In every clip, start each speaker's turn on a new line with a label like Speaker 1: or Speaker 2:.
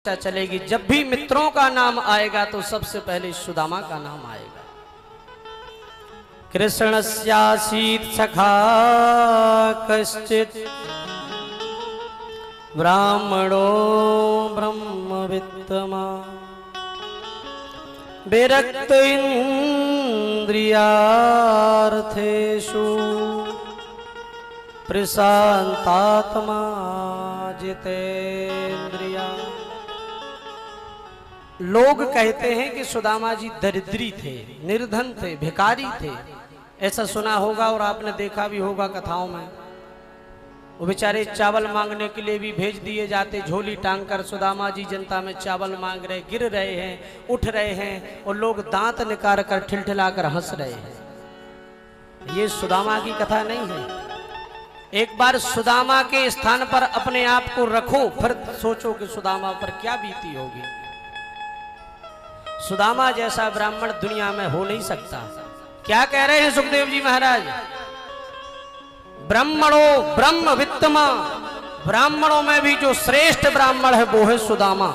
Speaker 1: चर्चा चलेगी। जब भी मित्रों का नाम आएगा तो सबसे पहले सुदामा का नाम आएगा। कृष्णस्यासीत् सखा कश्चित् ब्राह्मणो ब्रह्मवित्तमा विरक्त इंद्रियार्थेषु प्रशांतात्मा जितेंद्रिया। लोग कहते हैं कि सुदामा जी दरिद्री थे, निर्धन थे, भिखारी थे। ऐसा सुना होगा और आपने देखा भी होगा कथाओं में। वो बेचारे चावल मांगने के लिए भी भेज दिए जाते, झोली टांग कर सुदामा जी जनता में चावल मांग रहे, गिर रहे हैं, उठ रहे हैं और लोग दांत निकाल कर ठिलठिला कर हंस रहे हैं। ये सुदामा की कथा नहीं है। एक बार सुदामा के स्थान पर अपने आप को रखो, फिर सोचो कि सुदामा पर क्या बीती होगी। सुदामा जैसा ब्राह्मण दुनिया में हो नहीं सकता। क्या कह रहे हैं सुखदेव जी महाराज? ब्राह्मणों ब्रह्मवित्तमा, ब्राह्मणों में भी जो श्रेष्ठ ब्राह्मण है वो है सुदामा।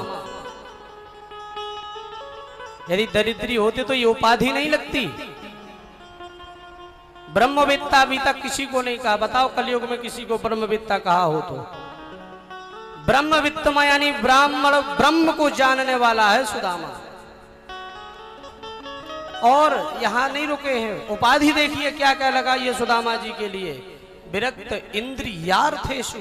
Speaker 1: यदि दरिद्री होती तो ये उपाधि नहीं लगती। ब्रह्मवित्ता अभी तक किसी को नहीं कहा। बताओ कलयुग में किसी को ब्रह्मवित्ता कहा हो तो? ब्रह्मवित्तमा यानी ब्राह्मण, ब्रह्म को जानने वाला है सुदामा। और यहां नहीं रुके हैं, उपाधि देखिए क्या क्या लगा ये सुदामा जी के लिए। विरक्त इंद्रियार्थेषु,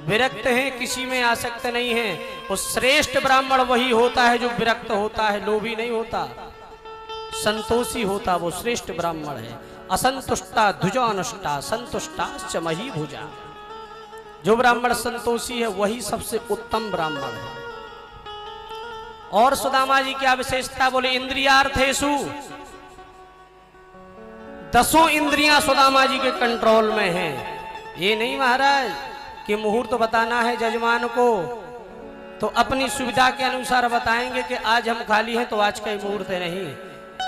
Speaker 1: विरक्त हैं, किसी में आसक्त नहीं है। वो श्रेष्ठ ब्राह्मण वही होता है जो विरक्त होता है, लोभी नहीं होता, संतोषी होता, वो श्रेष्ठ ब्राह्मण है। असंतुष्टा ध्वजानुष्टा संतुष्टाश्च मही भुजा। जो ब्राह्मण संतोषी है वही सबसे उत्तम ब्राह्मण है। और सुदामा जी क्या विशेषता बोले? इंद्रियार्थेषु, 10 इंद्रियां सुदामा जी के कंट्रोल में हैं। ये नहीं महाराज कि मुहूर्त बताना है जजमान को तो अपनी सुविधा के अनुसार बताएंगे कि आज हम खाली हैं तो आज का ही मुहूर्त है। नहीं,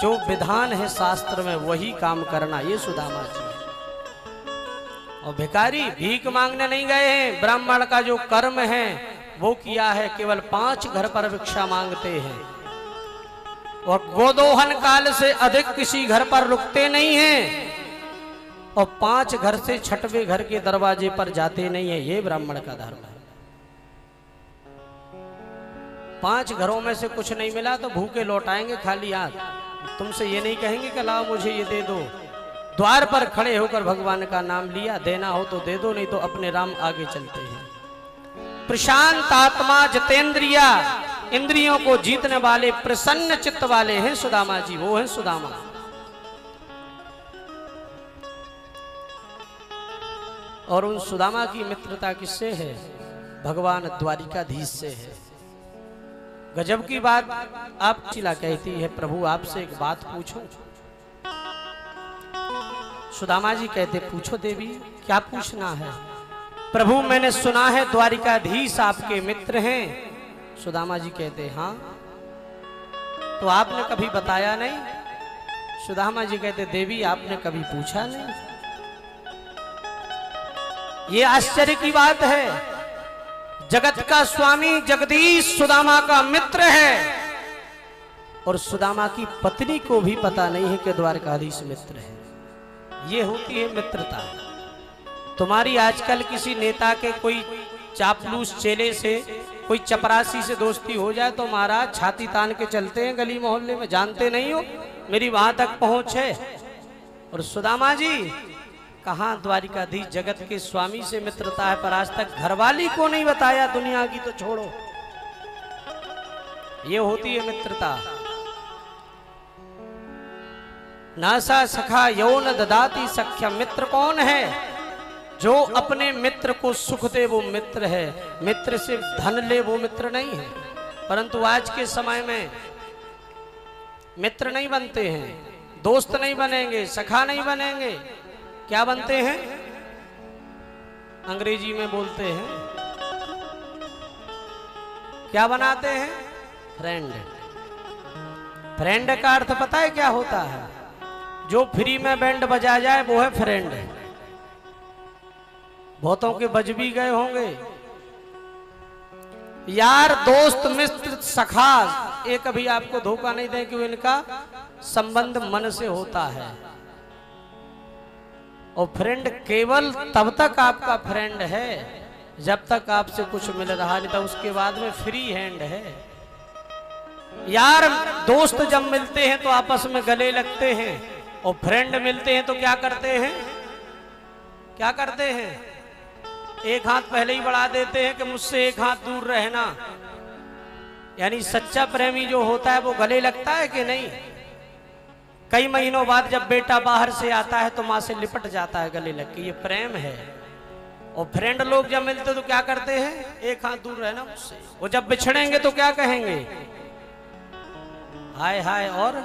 Speaker 1: जो विधान है शास्त्र में वही काम करना, ये सुदामा जी है। और भिखारी भीख मांगने नहीं गए हैं। ब्राह्मण का जो कर्म है वो किया है, केवल 5 घर पर भिक्षा मांगते हैं और गोदोहन काल से अधिक किसी घर पर रुकते नहीं हैं और 5 घर से 6वें घर के दरवाजे पर जाते नहीं है। ये ब्राह्मण का धर्म है। 5 घरों में से कुछ नहीं मिला तो भूखे लौटाएंगे खाली हाथ। तुमसे ये नहीं कहेंगे कि लाओ मुझे ये दे दो। द्वार पर खड़े होकर भगवान का नाम लिया, देना हो तो दे दो, नहीं तो अपने राम आगे चलते हैं। प्रशांत आत्मा जितेंद्रिया, इंद्रियों को जीतने वाले, प्रसन्न चित्त वाले हैं सुदामा जी। वो है सुदामा। और उन सुदामा की मित्रता किससे है? भगवान द्वारिकाधीश से है। गजब की बात। आप चिला कहती है, प्रभु आपसे एक बात पूछूं? सुदामा जी कहते, पूछो देवी, क्या पूछना है? प्रभु मैंने सुना है द्वारिकाधीश आपके मित्र हैं। सुदामा जी कहते, हाँ। तो आपने कभी बताया नहीं? सुदामा जी कहते, देवी आपने कभी पूछा नहीं। ये आश्चर्य की बात है। जगत का स्वामी जगदीश सुदामा का मित्र है और सुदामा की पत्नी को भी पता नहीं है कि द्वारकाधीश मित्र है। ये होती है मित्रता। तुम्हारी आजकल किसी नेता के कोई चापलूस चेले से, कोई चपरासी से दोस्ती हो जाए तो महाराज छाती तान के चलते हैं गली मोहल्ले में। जानते नहीं हो मेरी वहां तक पहुंच है। और सुदामा जी कहां द्वारिकाधीश जगत के स्वामी से मित्रता है, पर आज तक घरवाली को नहीं बताया, दुनिया की तो छोड़ो। ये होती है मित्रता। नासा सखा यौन ददाती सख्या। मित्र कौन है? जो अपने मित्र को सुख दे वो मित्र है। मित्र से धन ले वो मित्र नहीं है। परंतु आज के समय में मित्र नहीं बनते हैं, दोस्त नहीं बनेंगे, सखा नहीं बनेंगे। क्या बनते हैं? अंग्रेजी में बोलते हैं, क्या बनाते हैं? फ्रेंड। फ्रेंड का अर्थ पता है क्या होता है? जो फ्री में बैंड बजा जाए वो है फ्रेंड। बहुतों के बज भी गए होंगे। यार दोस्त मित्र सखा ये कभी आपको धोखा नहीं दें कि इनका संबंध मन से होता है। और फ्रेंड केवल तब तक आपका फ्रेंड है जब तक आपसे कुछ मिल रहा, नहीं तो उसके बाद में फ्री हैंड है। यार दोस्त जब मिलते हैं तो आपस में गले लगते हैं, और फ्रेंड मिलते हैं तो क्या करते हैं, क्या करते हैं, एक हाथ पहले ही बढ़ा देते हैं कि मुझसे एक हाथ दूर रहना। यानी सच्चा प्रेमी जो होता है वो गले लगता है कि नहीं। कई महीनों बाद जब बेटा बाहर से आता है तो माँ से लिपट जाता है गले लग के, ये प्रेम है। और फ्रेंड लोग जब मिलते तो क्या करते हैं, एक हाथ दूर रहना मुझसे। वो जब बिछड़ेंगे तो क्या कहेंगे, हाय हाय, और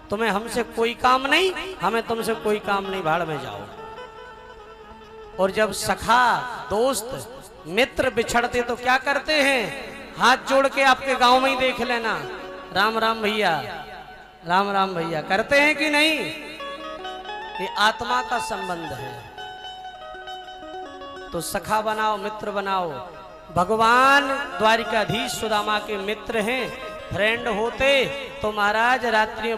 Speaker 1: तुम्हें हमसे कोई काम नहीं, हमें तुमसे कोई काम नहीं, भाड़ में जाओ। और जब सखा दोस्त मित्र बिछड़ते तो क्या करते हैं, हाथ जोड़ के, आपके गांव में ही देख लेना, राम राम भैया, राम राम भैया करते हैं कि नहीं। ये आत्मा का संबंध है। तो सखा बनाओ, मित्र बनाओ। भगवान द्वारिकाधीश सुदामा के मित्र हैं। फ्रेंड होते तो महाराज रात्रि